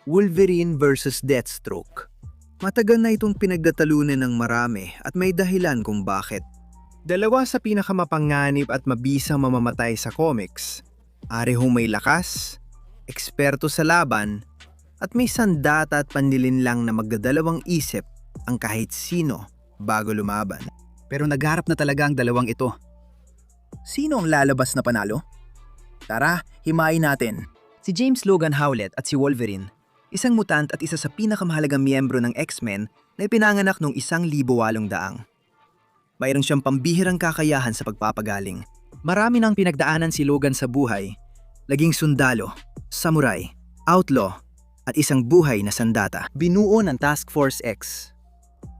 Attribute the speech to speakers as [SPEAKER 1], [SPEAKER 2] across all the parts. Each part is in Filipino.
[SPEAKER 1] Wolverine versus Deathstroke. Matagal na itong pinagdatalunan ng marami at may dahilan kung bakit. Dalawa sa pinakamapanganib at mabisang mamamatay sa comics. Arehong may lakas, eksperto sa laban, at may sandata at panlilinlang na magdadalawang isip ang kahit sino bago lumaban.
[SPEAKER 2] Pero nagharap na talaga ang dalawang ito. Sino ang lalabas na panalo? Tara, himayin natin. Si James Logan Howlett at si Wolverine, isang mutant at isa sa pinakamahalagang miyembro ng X-Men na ipinanganak noong 1800. Mayroon siyang pambihirang kakayahan sa pagpapagaling. Marami nang pinagdaanan si Logan sa buhay. Naging sundalo, samurai, outlaw, at isang buhay na sandata. Binuo ng Task Force X.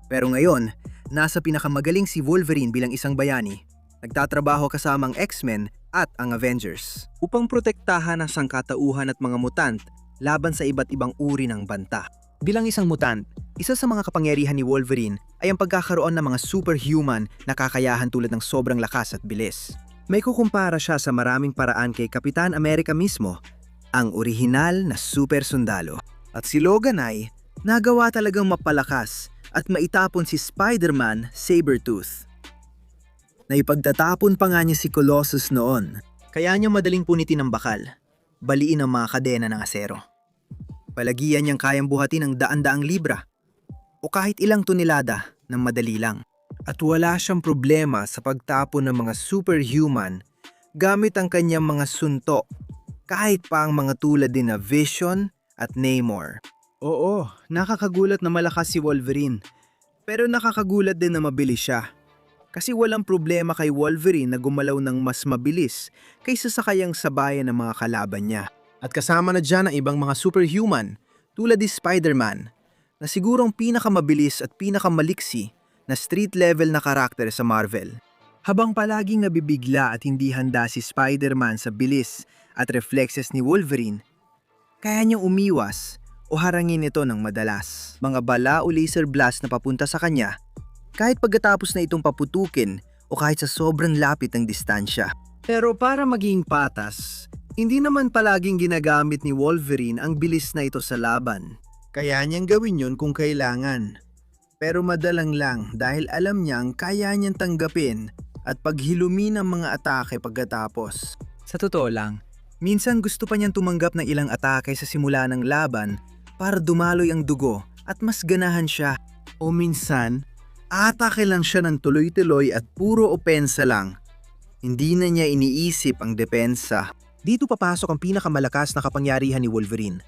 [SPEAKER 2] Pero ngayon, nasa pinakamagaling si Wolverine bilang isang bayani. Nagtatrabaho kasamang X-Men at ang Avengers upang protektahan ang sangkatauhan at mga mutant laban sa iba't ibang uri ng banta. Bilang isang mutant, isa sa mga kapangyarihan ni Wolverine ay ang pagkakaroon ng mga superhuman na kakayahan tulad ng sobrang lakas at bilis. May kukumpara siya sa maraming paraan kay Kapitan America mismo, ang orihinal na super sundalo. At si Logan ay nagawa talagang mapalakas at maitapon si Spider-Man Sabretooth. Naipagtatapon pa nga niya si Colossus noon, kaya niya madaling punitin ang bakal, baliin ang mga kadena ng asero. Palagian niyang kayang buhatin ng daan-daang libra o kahit ilang tonelada ng madali lang. At wala siyang problema sa pagtapon ng mga superhuman gamit ang kanyang mga suntok, kahit pa ang mga tulad din na Vision at Namor. Oo, nakakagulat na malakas si Wolverine, pero nakakagulat din na mabilis siya. Kasi walang problema kay Wolverine na gumalaw ng mas mabilis kaysa sa kayang sabayan ng mga kalaban niya. At kasama na dyan ang ibang mga superhuman tulad ni Spider-Man na sigurong pinakamabilis at pinakamaliksi na street level na karakter sa Marvel. Habang palaging nabibigla at hindi handa si Spider-Man sa bilis at reflexes ni Wolverine, kaya niyang umiwas o harangin ito ng madalas. Mga bala o laser blast na papunta sa kanya kahit pagkatapos na itong paputukin o kahit sa sobrang lapit ng distansya. Pero para maging patas, hindi naman palaging ginagamit ni Wolverine ang bilis na ito sa laban. Kaya niyang gawin yun kung kailangan. Pero madalang lang dahil alam niyang kaya niyang tanggapin at paghilumin ang mga atake pagkatapos. Sa totoo lang, minsan gusto pa niyang tumanggap ng ilang atake sa simula ng laban para dumaloy ang dugo at mas ganahan siya. O minsan, atake lang siya ng tuloy-tuloy at puro opensa lang. Hindi na niya iniisip ang depensa. Dito papasok ang pinakamalakas na kapangyarihan ni Wolverine.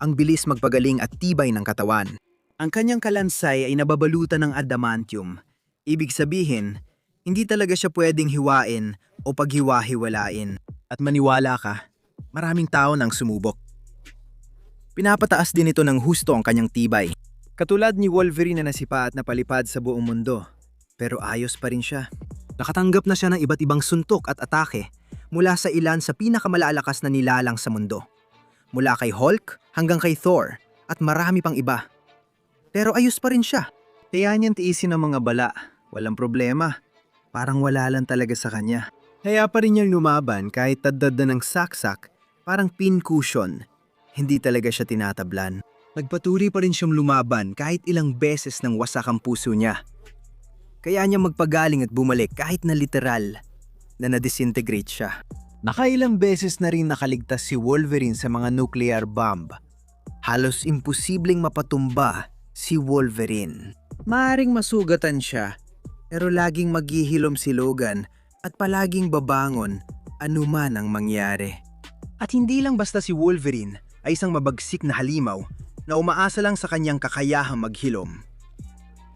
[SPEAKER 2] Ang bilis magpagaling at tibay ng katawan. Ang kanyang kalansay ay nababalutan ng adamantium. Ibig sabihin, hindi talaga siya pwedeng hiwain o paghiwa-hiwalain. At maniwala ka, maraming tao nang sumubok. Pinapataas din ito ng husto ang kanyang tibay. Katulad ni Wolverine na nasipa at napalipad sa buong mundo. Pero ayos pa rin siya. Nakatanggap na siya ng iba't ibang suntok at atake mula sa ilan sa pinakamalalakas na nilalang sa mundo. Mula kay Hulk hanggang kay Thor at marami pang iba. Pero ayos pa rin siya. Kaya niyang tiisin ang mga bala. Walang problema. Parang wala lang talaga sa kanya. Kaya pa rin niyang lumaban kahit tadtad na ng saksak, parang pin cushion. Hindi talaga siya tinatablan. Nagpatuloy pa rin siyang lumaban kahit ilang beses nang wasak ang puso niya. Kaya niya magpagaling at bumalik kahit na literal na na-disintegrate siya. Nakailang beses na rin nakaligtas si Wolverine sa mga nuclear bomb. Halos imposibleng mapatumba si Wolverine. Maaring masugatan siya, pero laging maghihilom si Logan at palaging babangon anuman ang mangyari. At hindi lang basta si Wolverine ay isang mabagsik na halimaw na umaasa lang sa kanyang kakayahang maghilom.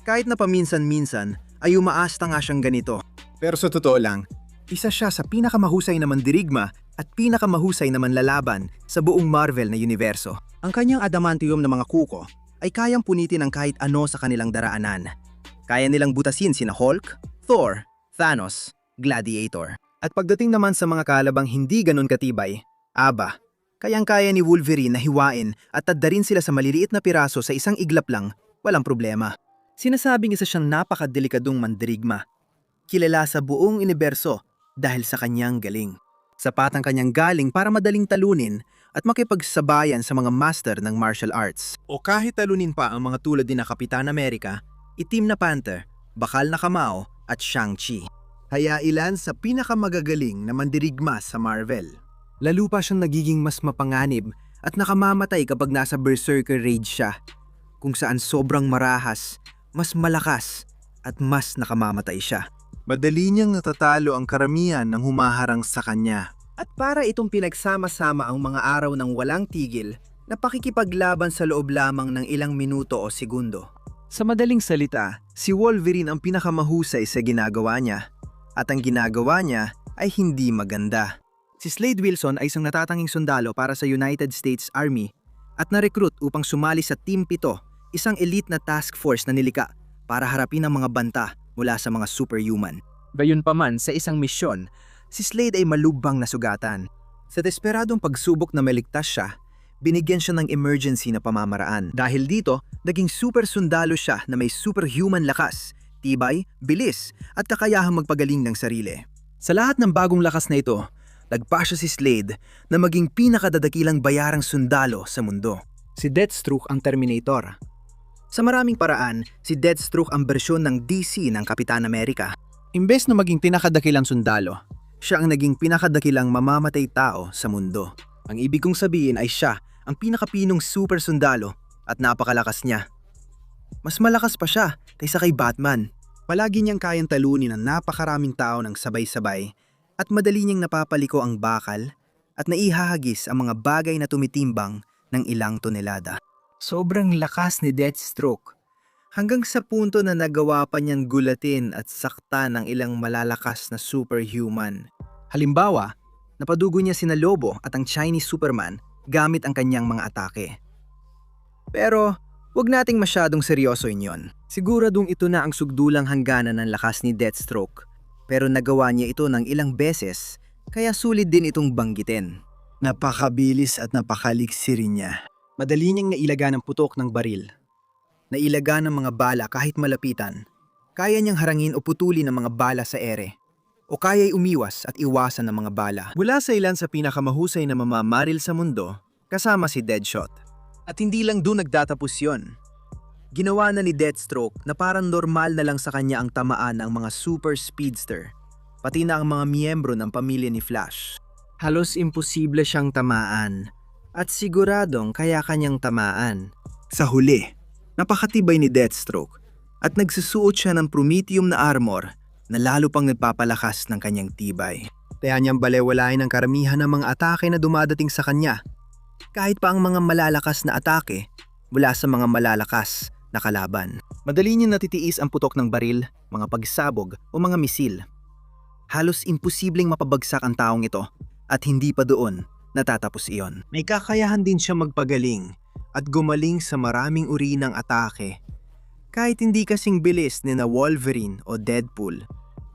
[SPEAKER 2] Kahit na paminsan-minsan ay umaasta nga siyang ganito. Pero sa totoo lang, isa siya sa pinakamahusay na mandirigma at pinakamahusay na manlalaban sa buong Marvel na universo. Ang kanyang adamantium na mga kuko ay kayang punitin ang kahit ano sa kanilang daraanan. Kaya nilang butasin sina Hulk, Thor, Thanos, Gladiator. At pagdating naman sa mga kalabang hindi ganun katibay, kayang-kaya ni Wolverine na hiwain at taddarin sila sa maliliit na piraso sa isang iglap lang, walang problema. Sinasabing isa siyang napakadelikadong mandirigma. Kilala sa buong universo dahil sa kanyang galing. Sapat ang kanyang galing para madaling talunin at makipagsabayan sa mga master ng martial arts. O kahit talunin pa ang mga tulad ni na Kapitan America, Itim na Panther, Bakal na Kamao at Shang-Chi. Kaya ilan sa pinakamagagaling na mandirigma sa Marvel. Lalo pa siyang nagiging mas mapanganib at nakamamatay kapag nasa Berserker Rage siya, kung saan sobrang marahas, mas malakas at mas nakamamatay siya. Madali niyang natatalo ang karamihan ng humaharang sa kanya. At para itong pinagsama-sama ang mga araw ng walang tigil na pakikipaglaban sa loob lamang ng ilang minuto o segundo. Sa madaling salita, si Wolverine ang pinakamahusay sa ginagawa niya. At ang ginagawa niya ay hindi maganda. Si Slade Wilson ay isang natatanging sundalo para sa United States Army at na-recruit upang sumali sa Team 7, isang elite na task force na nilika para harapin ang mga banta mula sa mga superhuman. Gayunpaman, sa isang misyon, si Slade ay malubhang nasugatan. Sa desperadong pagsubok na maligtas siya, binigyan siya ng emergency na pamamaraan. Dahil dito, naging super sundalo siya na may superhuman lakas, tibay, bilis, at kakayahang magpagaling ng sarili. Sa lahat ng bagong lakas na ito, nagpa siya si Slade na maging pinakadadakilang bayarang sundalo sa mundo. Si Deathstroke ang Terminator. Sa maraming paraan, si Deathstroke ang bersyon ng DC ng Kapitan America. Imbes na maging pinakadakilang sundalo, siya ang naging pinakadakilang mamamatay tao sa mundo. Ang ibig kong sabihin ay siya ang pinakapinong super sundalo at napakalakas niya. Mas malakas pa siya kaysa kay Batman. Palagi niyang kayang talunin ang napakaraming tao ng sabay-sabay at madali niyang napapaliko ang bakal at naihahagis ang mga bagay na tumitimbang ng ilang tonelada. Sobrang lakas ni Deathstroke hanggang sa punto na nagawa pa niyang gulatin at saktan ng ilang malalakas na superhuman. Halimbawa, napadugo niya sina Lobo at ang Chinese Superman gamit ang kanyang mga atake. Pero huwag nating masyadong seryosoin yon. Siguradong ito na ang sugdulang hangganan ng lakas ni Deathstroke, pero nagawa niya ito ng ilang beses kaya sulit din itong banggitin. Napakabilis at napakaliksi rin niya. Madali niyang nailaga ng putok ng baril. Nailaga ng mga bala kahit malapitan. Kaya niyang harangin o putulin ng mga bala sa ere. O kaya'y umiwas at iwasan ng mga bala. Mula sa ilan sa pinakamahusay na mamamaril sa mundo, kasama si Deadshot. At hindi lang doon nagtatapos yon. Ginawa na ni Deathstroke na parang normal na lang sa kanya ang tamaan ng mga super speedster, pati na ang mga miyembro ng pamilya ni Flash. Halos imposible siyang tamaan. At siguradong kaya kanyang tamaan. Sa huli, napakatibay ni Deathstroke at nagsusuot siya ng promethium na armor na lalo pang nagpapalakas ng kanyang tibay. Kaya niyang balewalain ang karamihan ng mga atake na dumadating sa kanya. Kahit pa ang mga malalakas na atake mula sa mga malalakas na kalaban. Madali niyang natitiis ang putok ng baril, mga pagsabog o mga misil. Halos imposibleng mapabagsak ang taong ito at hindi pa doon natatapos iyon. May kakayahan din siya magpagaling at gumaling sa maraming uri ng atake. Kahit hindi kasing bilis ni na Wolverine o Deadpool,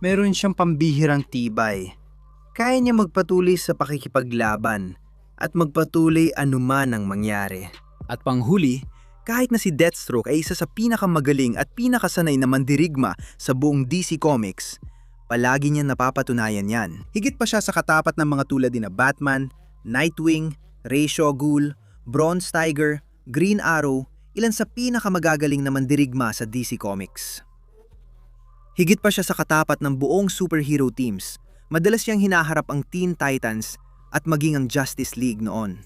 [SPEAKER 2] meron siyang pambihirang tibay. Kaya niya magpatuloy sa pakikipaglaban at magpatuloy anuman ang mangyari. At panghuli, kahit na si Deathstroke ay isa sa pinakamagaling at pinakasanay na mandirigma sa buong DC Comics, palagi niya napapatunayan yan. Higit pa siya sa katapat ng mga tulad na Batman, Nightwing, Ra's al Ghul, Bronze Tiger, Green Arrow, ilan sa pinakamagagaling na mandirigma sa DC Comics. Higit pa siya sa katapat ng buong superhero teams, madalas siyang hinaharap ang Teen Titans at maging ang Justice League noon.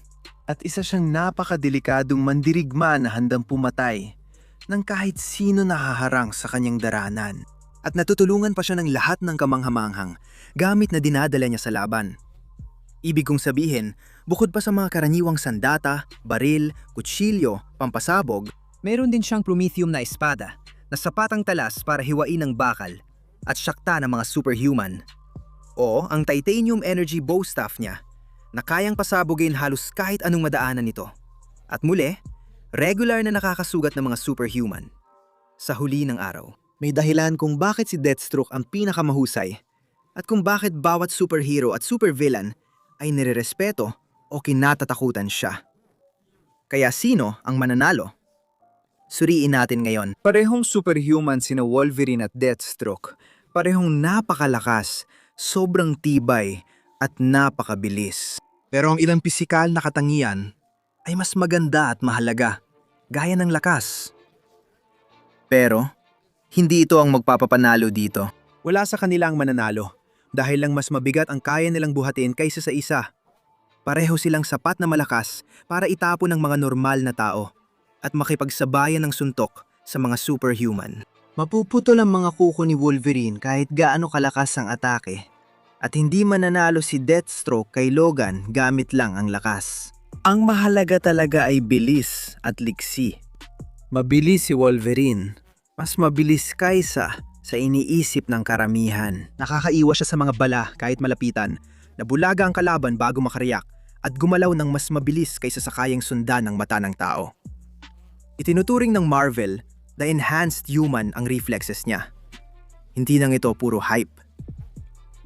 [SPEAKER 2] At isa siyang napakadelikadong mandirigma na handang pumatay ng kahit sino nahaharang sa kanyang daranan. At natutulungan pa siya ng lahat ng kamanghamanghang gamit na dinadala niya sa laban. Ibig kong sabihin, bukod pa sa mga karaniwang sandata, baril, kutsilyo, pampasabog, meron din siyang promethium na espada na sapatang talas para hiwain ang bakal at syakta ng mga superhuman. O ang titanium energy bow staff niya na kayang pasabugin halos kahit anong madaanan nito. At muli, regular na nakakasugat ng mga superhuman. Sa huli ng araw, may dahilan kung bakit si Deathstroke ang pinakamahusay at kung bakit bawat superhero at supervillain ay nirerespeto o kinatatakutan siya. Kaya sino ang mananalo? Suriin natin ngayon. Parehong superhuman sina Wolverine at Deathstroke. Parehong napakalakas, sobrang tibay at napakabilis.
[SPEAKER 1] Pero ang ilang pisikal na katangian ay mas maganda at mahalaga, gaya ng lakas.
[SPEAKER 2] Pero, hindi ito ang magpapapanalo dito.
[SPEAKER 1] Wala sa kanila ang mananalo dahil lang mas mabigat ang kaya nilang buhatin kaysa sa isa. Pareho silang sapat na malakas para itapon ng mga normal na tao at makipagsabayan ng suntok sa mga superhuman.
[SPEAKER 2] Mapuputol ang mga kuko ni Wolverine kahit gaano kalakas ang atake. At hindi mananalo si Deathstroke kay Logan gamit lang ang lakas.
[SPEAKER 1] Ang mahalaga talaga ay bilis at liksi. Mabilis si Wolverine. Mas mabilis kaysa sa iniisip ng karamihan. Nakakaiwas siya sa mga bala kahit malapitan. Nabulaga ang kalaban bago makareact at gumalaw ng mas mabilis kaysa sa kayang sundan ng mata ng tao. Itinuturing ng Marvel na enhanced human ang reflexes niya. Hindi nang ito puro hype.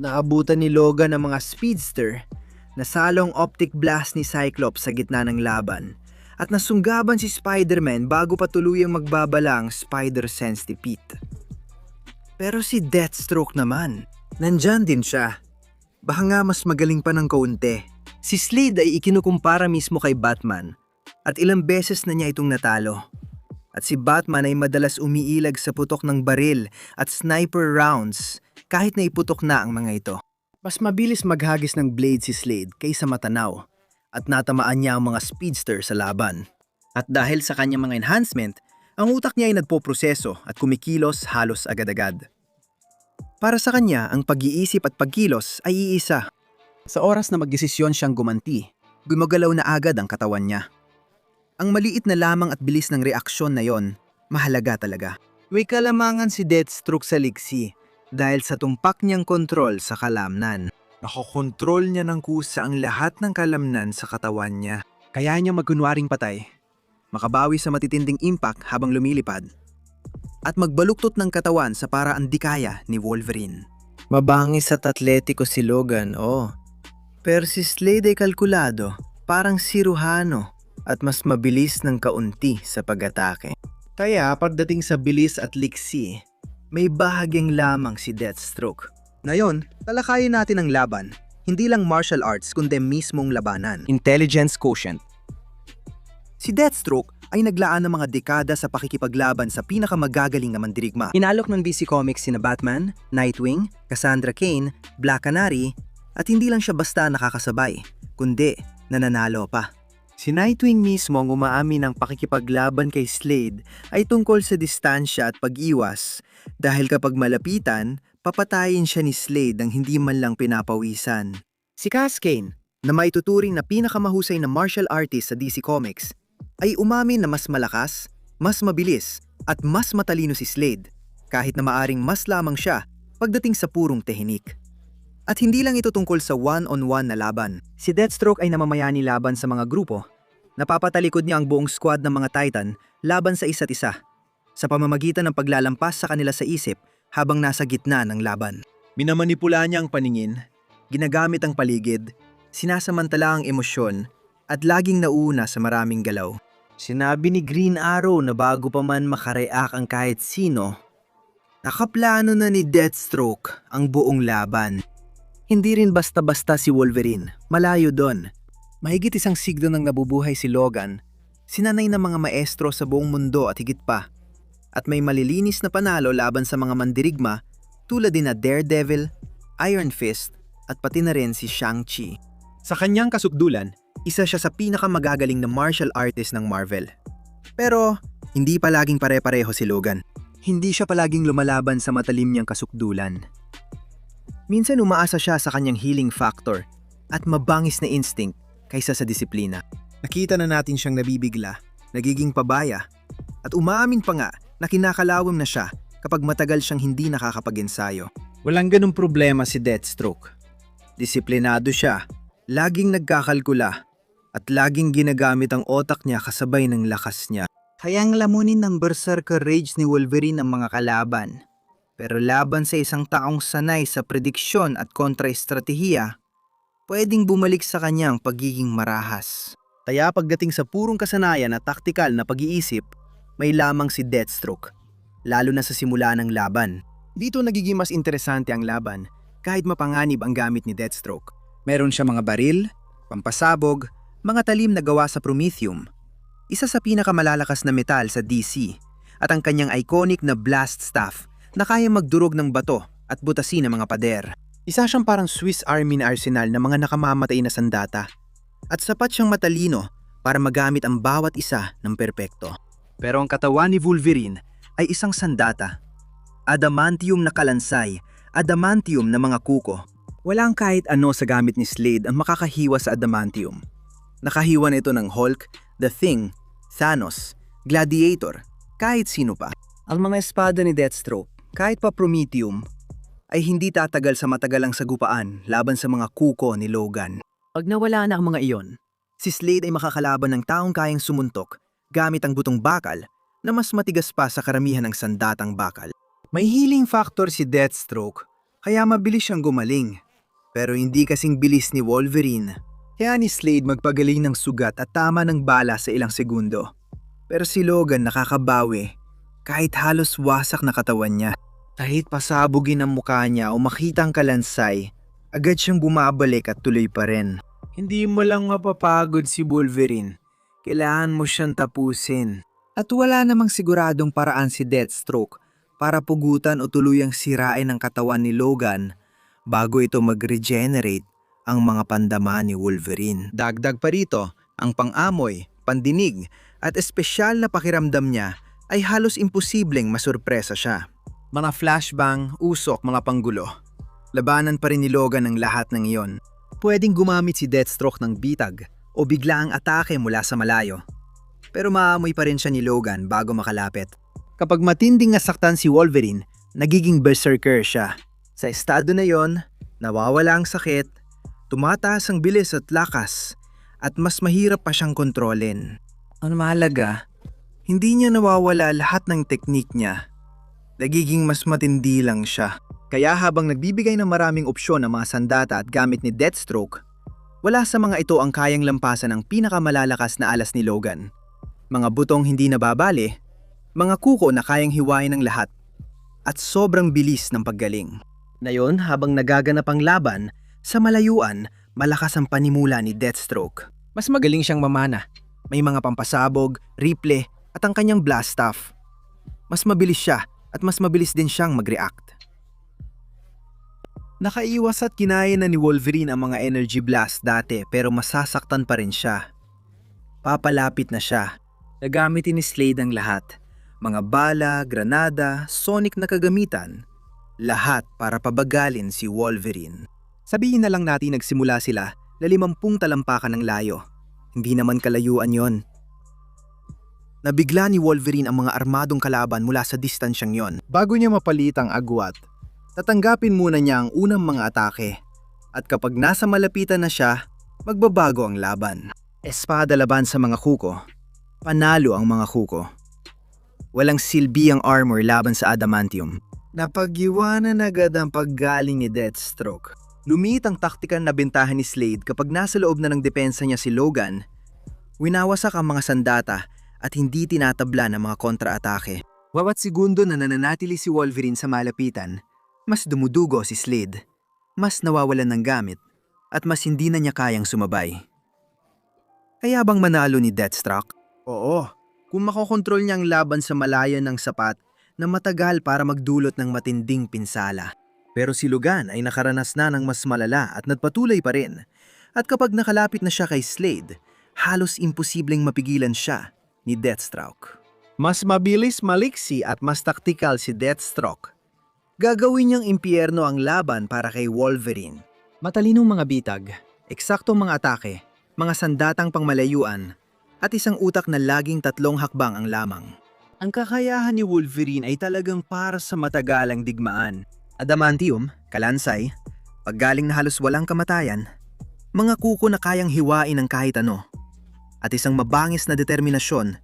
[SPEAKER 1] Naabutan ni Logan ang mga speedster na salong optic blast ni Cyclops sa gitna ng laban at nasunggaban si Spider-Man bago pa tuluyang magbabala ang Spider-Sense ni Pete. Pero si Deathstroke naman, nandyan din siya. Baka nga mas magaling pa ng kaunti. Si Slade ay ikinukumpara mismo kay Batman at ilang beses na niya itong natalo. At si Batman ay madalas umiilag sa putok ng baril at sniper rounds kahit na iputok na ang mga ito. Mas mabilis maghagis ng blade si Slade kaysa matanaw at natamaan niya ang mga speedster sa laban. At dahil sa kanyang mga enhancement, ang utak niya ay nagpoproseso at kumikilos halos agad-agad. Para sa kanya, ang pag-iisip at pagkilos ay iisa. Sa oras na magdesisyon siyang gumanti, gumagalaw na agad ang katawan niya. Ang maliit na lamang at bilis ng reaksyon na yon, mahalaga talaga. May kalamangan si Deathstroke sa liksi dahil sa tumpak niyang kontrol sa kalamnan. Nakokontrol niya ng kusa ang lahat ng kalamnan sa katawan niya. Kaya niya magkunwaring patay, makabawi sa matitinding impact habang lumilipad, at magbaluktot ng katawan sa paraan di kaya ni Wolverine. Mabangis at atletiko si Logan, Pero si Slade ay kalkulado, parang siruhano, at mas mabilis ng kaunti sa pag-atake. Kaya pagdating sa bilis at liksi, may bahagyang lamang si Deathstroke. Ngayon, talakayin natin ang laban, hindi lang martial arts kundi mismong labanan. Intelligence quotient. Si Deathstroke ay naglaan ng mga dekada sa pakikipaglaban sa pinakamagagaling na mandirigma. Inalok ng DC Comics sina Batman, Nightwing, Cassandra Cain, Black Canary, at hindi lang siya basta nakakasabay, kundi nananalo pa. Si Nightwing mismo ang umaamin ng pakikipaglaban kay Slade ay tungkol sa distansya at pag-iwas dahil kapag malapitan, papatayin siya ni Slade nang hindi man lang pinapawisan. Si Cass Cain, na maituturing na pinakamahusay na martial artist sa DC Comics, ay umamin na mas malakas, mas mabilis, at mas matalino si Slade, kahit na maaring mas lamang siya pagdating sa purong tehinik. At hindi lang ito tungkol sa one-on-one na laban. Si Deathstroke ay namamayani laban sa mga grupo. Napapatalikod niya ang buong squad ng mga Titan laban sa isa't isa, sa pamamagitan ng paglalampas sa kanila sa isip habang nasa gitna ng laban. Minamanipula niya ang paningin, ginagamit ang paligid, sinasamantala ang emosyon, at laging nauna sa maraming galaw. Sinabi ni Green Arrow na bago pa man makareact ang kahit sino, nakaplano na ni Deathstroke ang buong laban. Hindi rin basta-basta si Wolverine, malayo doon. Mahigit isang siglo nang nabubuhay si Logan, sinanay ng mga maestro sa buong mundo at higit pa. At may malilinis na panalo laban sa mga mandirigma tulad din na Daredevil, Iron Fist, at pati na rin si Shang-Chi. Sa kanyang kasukdulan, isa siya sa pinakamagagaling na martial artist ng Marvel. Pero, hindi palaging pare-pareho si Logan. Hindi siya palaging lumalaban sa matalim niyang kasukdulan. Minsan umaasa siya sa kanyang healing factor at mabangis na instinct kaysa sa disiplina. Nakita na natin siyang nabibigla, nagiging pabaya, at umaamin pa nga na kinakalawam na siya kapag matagal siyang hindi nakakapag-ensayo. Walang ganung problema si Deathstroke. Disiplinado siya, laging nagkakalkula, at laging ginagamit ang otak niya kasabay ng lakas niya. Kayang lamunin ng berserker rage ni Wolverine ang mga kalaban. Pero laban sa isang taong sanay sa prediksyon at kontra-estratehiya, pwedeng bumalik sa kanyang pagiging marahas. Kaya pagdating sa purong kasanayan at taktikal na pag-iisip, may lamang si Deathstroke, lalo na sa simula ng laban. Dito nagiging mas interesante ang laban kahit mapanganib ang gamit ni Deathstroke. Meron siya mga baril, Pampasabog, mga talim na gawa sa promethium. Isa sa pinakamalalakas na metal sa DC at ang kanyang iconic na blast staff na kaya magdurog ng bato at butasin ng mga pader. Isa siyang parang Swiss Army na arsenal ng mga nakamamatay na sandata at sapat siyang matalino para magamit ang bawat isa ng perpekto. Pero ang katawan ni Wolverine ay isang sandata. Adamantium na kalansay, adamantium na mga kuko. Walang kahit ano sa gamit ni Slade ang makakahiwa sa adamantium. Nakahiwa na ito ng Hulk, The Thing, Thanos, Gladiator, kahit sino pa. Ang mga espada ni Deathstroke, kahit pa Prometheum, ay hindi tatagal sa matagalang sagupaan laban sa mga kuko ni Logan. Pag nawala na ang mga iyon, si Slade ay makakalaban ng taong kayang sumuntok gamit ang butong bakal na mas matigas pa sa karamihan ng sandatang bakal. May healing factor si Deathstroke, kaya mabilis siyang gumaling. Pero hindi kasing bilis ni Wolverine. Kaya ni Slade magpagaling ng sugat at tama ng bala sa ilang segundo. Pero si Logan nakakabawi kahit halos wasak na katawan niya. Kahit pasabugin ang mukha niya o makita ang kalansay, agad siyang bumabalik at tuloy pa rin. Hindi mo lang mapapagod si Wolverine. Kailangan mo siyang tapusin. At wala namang siguradong paraan si Deathstroke para pugutan o tuluyang sirain ang katawan ni Logan bago ito mag-regenerate ang mga pandama ni Wolverine. Dagdag pa rito, ang pang-amoy, pandinig at espesyal na pakiramdam niya ay halos imposibleng masurpresa siya. Mga flashbang, usok, mga panggulo. Labanan pa rin ni Logan ang lahat ng iyon. Pwedeng gumamit si Deathstroke ng bitag o biglaang atake mula sa malayo. Pero maamoy pa rin siya ni Logan bago makalapit. Kapag matinding nasaktan si Wolverine, nagiging berserker siya. Sa estado na yon, nawawala ang sakit, tumataas ang bilis at lakas, at mas mahirap pa siyang kontrolin. Ang mahalaga, hindi niya nawawala lahat ng teknik niya. Nagiging mas matindi lang siya. Kaya habang nagbibigay ng maraming opsyon ng mga sandata at gamit ni Deathstroke, wala sa mga ito ang kayang lampasan ng pinakamalalakas na alas ni Logan. Mga butong hindi nababali, mga kuko na kayang hiwain ng lahat, at sobrang bilis ng paggaling. Ngayon, habang nagaganap ang laban, sa malayuan, malakas ang panimula ni Deathstroke. Mas magaling siyang mamana. May mga pampasabog, ripple, at ang kanyang blast staff. Mas mabilis siya at mas mabilis din siyang mag-react. Nakaiwas at kinaya na ni Wolverine ang mga energy blast dati pero masasaktan pa rin siya. Papalapit na siya. Nagamitin ni Slade ang lahat. Mga bala, granada, sonic na kagamitan. Lahat para pabagalin si Wolverine. Sabihin na lang natin nagsimula sila na 50 talampakan ng layo. Hindi naman kalayuan yon. Nabigla ni Wolverine ang mga armadong kalaban mula sa distansyang yon. Bago niya mapalit ang agwat, tatanggapin muna niya ang unang mga atake. At kapag nasa malapitan na siya, magbabago ang laban. Espada laban sa mga kuko. Panalo ang mga kuko. Walang silbi ang armor laban sa adamantium. Napag-iwanan agad ang paggaling ni Deathstroke. Lumiit ang taktikal na bentahan ni Slade kapag nasa loob na ng depensa niya si Logan. Winawasak ang mga sandata at hindi tinatabla ng mga kontra-atake. Bawat segundo na nananatili si Wolverine sa malapitan, mas dumudugo si Slade, mas nawawalan ng gamit, at mas hindi na niya kayang sumabay. Kaya bang manalo ni Deathstroke? Oo, kung makokontrol niya ang laban sa malayo ng sapat na matagal para magdulot ng matinding pinsala. Pero si Logan ay nakaranas na ng mas malala at nagpatuloy pa rin. At kapag nakalapit na siya kay Slade, halos imposibleng mapigilan siya ni Deathstroke. Mas mabilis, maliksi at mas taktikal si Deathstroke. Gagawin niyang impyerno ang laban para kay Wolverine. Matalinong mga bitag, eksaktong mga atake, mga sandatang pangmalayuan, at isang utak na laging 3 hakbang ang lamang. Ang kakayahan ni Wolverine ay talagang para sa matagalang digmaan. Adamantium, kalansay, paggaling na halos walang kamatayan, mga kuko na kayang hiwain ng kahit ano, at isang mabangis na determinasyon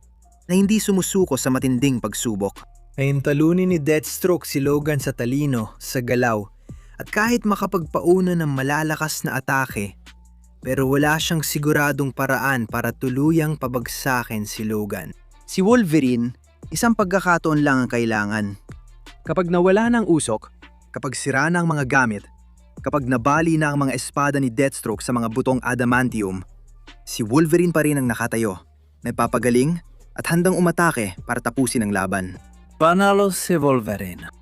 [SPEAKER 1] na hindi sumusuko sa matinding pagsubok. Ayun talunin ni Deathstroke si Logan sa talino, sa galaw, at kahit makapagpauna ng malalakas na atake, pero wala siyang siguradong paraan para tuluyang pabagsakin si Logan. Si Wolverine, isang pagkakataon lang ang kailangan. Kapag nawala ng usok, kapag sira na ang mga gamit,
[SPEAKER 2] Kapag nabali na ang mga espada ni Deathstroke sa mga butong adamantium, si Wolverine pa rin ang nakatayo, nagpapagaling at handang umatake para tapusin ang laban.
[SPEAKER 3] Panalo si Wolverine.